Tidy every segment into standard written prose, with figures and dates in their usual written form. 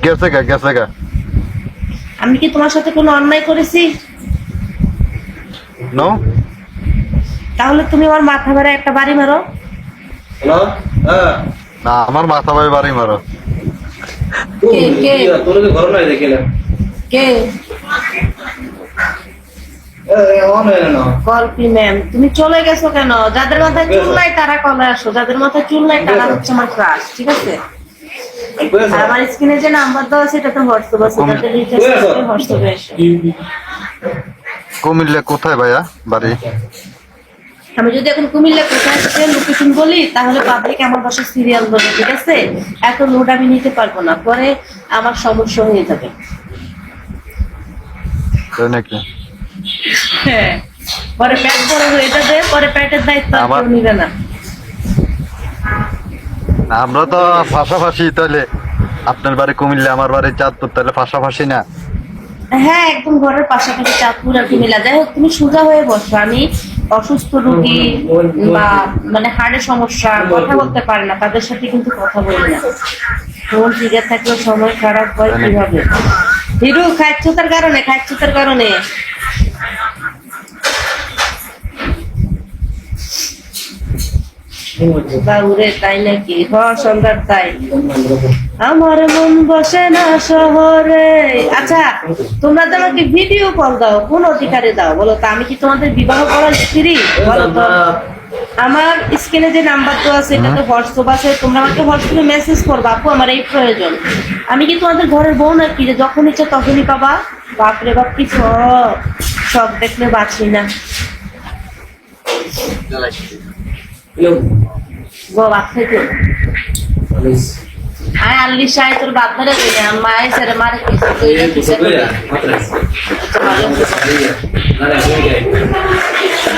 গেছে গা। আমি কি তোমার সাথে কোনো অন্যায় করেছি? নো। তাহলে তুমি আমার মাথা ভরে একটা বাড়ি মারো। হ্যালো, হ্যাঁ না আমার মাথা ভাই বাড়ি মারো। কে তোর তো ঘর নাই দেখিলাম। কে? কল্পি ম্যাম, তুমি চলে গেছো কেন? যাদের মাথায় চুল নাই তারা কলে আসো, যাদের মাথায় চুল নাই তারা হচ্ছে আমার ক্রাশ, ঠিক আছে? আর আমার স্ক্রিনে যে নাম্বার দেওয়া আছে এটাতে হোয়াটসঅ্যাপ আছে, তাতে রিচার্জ করে হোয়াটসঅ্যাপে এসো। কুমিল্লা কোথায় ভাইয়া বাড়ি? আমি যদি এখন কুমিল্লা কোথায় লোকেশন বলি তাহলে পাবলিক আমার বাসায় সিরিয়াল বলে, ঠিক আছে? এত লোড আমি নিতে পারবো না, পরে আমার সমস্যা হয়ে যাবে। তাই নাকি? হ্যাঁ, পরে পেট বড় হয়ে যাবে, পরে পেটের দায়িত্ব আর কেউ নিবে না। আমরা তো পাশাপাশি, তাহলে আপনার বাড়ি কুমিল্লা আমার বাড়ি চাঁদপুর, তাহলে পাশাপাশি না? হ্যাঁ, একদম ঘরের পাশাপাশি চাঁদপুর আর কুমিল্লা। যাই হোক, তুমি সোজা হয়ে বসো। আমি অসুস্থ রোগী বা মানে হার্টের সমস্যা, কথা বলতে পারে না, তাদের সাথে কিন্তু কথা বলি না। ফোন ঠিক থাকলেও সময় খারাপ হয় কিভাবে? হিরু খাচ্ছতার কারণে বাউরে, তাই নাকি? সন্ধ্যার তাই আমার মন বসে না শহরে। আচ্ছা, তোমরা তো আমাকে ভিডিও কল দাও, কোন অধিকারে দাও বলো তো? আমি কি তোমাদের বিবাহ করার স্ত্রী? বলো তো। আমার স্ক্রিনে যে নাম্বার তো আছে এটা তো হোয়াটসঅ্যাপ আছে, তোমরা আমাকে হোয়াটসঅ্যাপে মেসেজ করবা, আপু আমার এই প্রয়োজন। আমি কি তোমাদের ঘরের বউ নাকি যে যখন ইচ্ছা তখনই পাবা? বাপরে বাপ, কি সব দেখলে বাঁচি না গো। বাপ থেকে আয় আল্লি সাহেব তোর বাপ ধরে মায়ের ছেড়ে মারে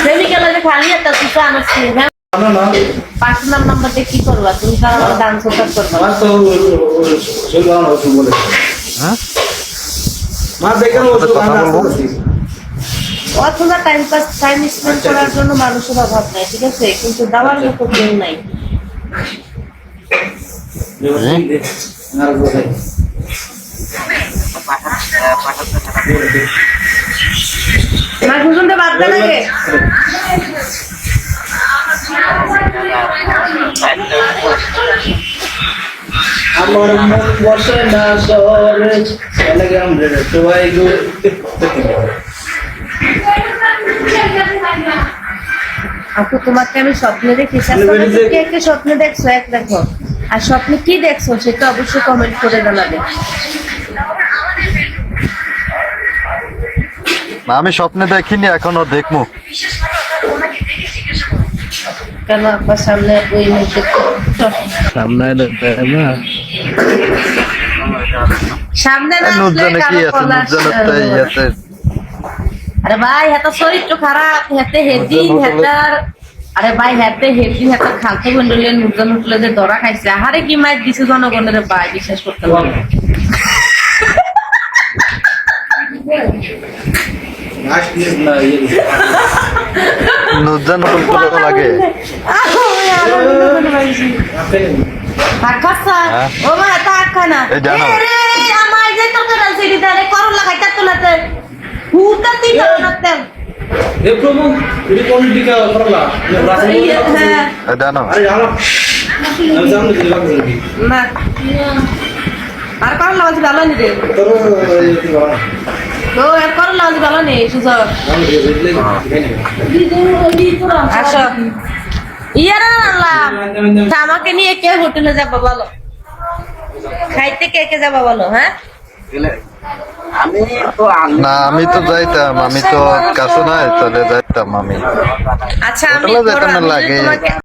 প্রেমিকালে খালি একটা দুটো আনছি। পার্সোনাল নাম্বার দিয়ে কি করবা তুমি? কারণ আমার ডান্স করবা। হ্যাঁ অথবা টাইম স্পেন্ড করার জন্য মানুষের অভাব নাই, ঠিক আছে? কিন্তু দেওয়ার মতো কেউ নাই। দুজনটা বাদ দে লাগে। আমার মন বসে না শহরে, চলেগাম রে সবাই গো। আপু, তোমাকে আমি স্বপ্নে দেখি। কে কে স্বপ্নে দেখছো এক দেখো, আর স্বপ্নে কি দেখছো সেটা অবশ্যই কমেন্ট করে জানাবে। আমি স্বপ্নে দেখিনি, এখনো দেখবো। কেন আপনার সামনে ওই মুহূর্তে সামনে না আসলে কারো কলা আসে। আরে ভাই, হাতে চরিত্র খারাপ, হাতে হেডি হাতার। আরে ভাই, হাতে হেডি হাতার খালতে বন্ধুলে নুটলে নুটলে যে ধরা খাইছে। আহারে কি মাইর দিছে জনগণের, ভাই বিশ্বাস করতে পারে লাগে। ও মা তা খানা আমার যে তো সিঁড়ি দাঁড়ে করলা খাইতে তোলাতে হুতা তিন নাতে এ প্রভু, এটা কোন দিকে করলা? হ্যাঁ জানো আরে জানো, আমি জানি কি লাগবে না। আর করলা আছে ভালো নি রে তোর এই কি বলা? ও আর করলা আছে ভালো নেই সুজা। আমি দেখলে আসো ইয়ারা আল্লাহ, আমাকে নিয়ে কে হোটেলে যাবো বলো? খাইতে কে কে যাবো বলো? হ্যাঁ, না আমি তো যাইতাম, আমি তো কাছে নাই, তাহলে যাইতাম আমি। আচ্ছা আমি হোটেলে যাইতাম না লাগে।